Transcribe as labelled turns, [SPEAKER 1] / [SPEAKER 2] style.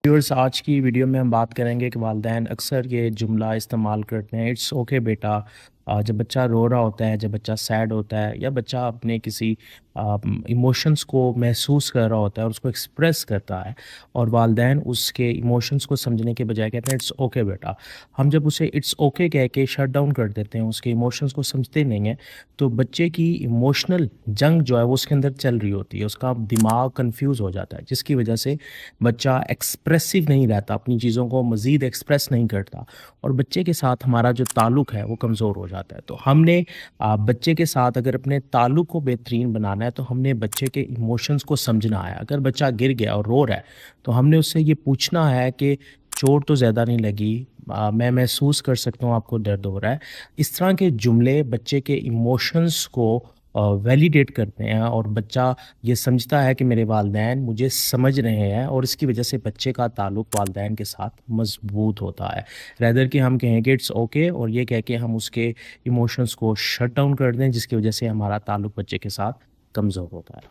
[SPEAKER 1] Viewers आज की video में हम बात करेंगे कि वालिदैन अक्सर ये जुमला इस्तेमाल करते हैं, इट्स ओके बेटा। जब बच्चा रो रहा होता है, जब बच्चा सैड होता है या बच्चा अपने किसी इमोशंस को महसूस कर रहा होता है और उसको एक्सप्रेस करता है, और वालिदैन उसके इमोशंस को समझने के बजाय कहते हैं इट्स ओके बेटा। हम जब उसे इट्स ओके कह के शट डाउन कर देते हैं, उसके इमोशंस को समझते नहीं हैं, तो बच्चे की इमोशनल जंग जो है वो उसके अंदर चल रही होती है, उसका दिमाग कंफ्यूज हो जाता है, जिसकी वजह से बच्चा एक्सप्रेसिव नहीं रहता, अपनी चीज़ों को मज़ीद एक्सप्रेस नहीं करता, और बच्चे के साथ हमारा जो ताल्लुक़ है वो कमज़ोर हो जाता है। तो हमने बच्चे के साथ अगर अपने ताल्लुक़ को बेहतरीन बनाना है तो हमने बच्चे के इमोशंस को समझना है। अगर बच्चा गिर गया और रो रहा है तो हमने उससे ये पूछना है कि चोट तो ज़्यादा नहीं लगी, मैं महसूस कर सकता हूँ आपको दर्द हो रहा है। इस तरह के जुमले बच्चे के इमोशंस को वैलिडेट करते हैं, और बच्चा ये समझता है कि मेरे वालिदैन मुझे समझ रहे हैं, और इसकी वजह से बच्चे का ताल्लुक़ वालिदैन के साथ मज़बूत होता है। रैदर कि हम कहें कि इट्स ओके और ये कह के हम उसके इमोशंस को शट डाउन कर दें, जिसकी वजह से हमारा ताल्लुक़ बच्चे के साथ कमज़ोर होता है।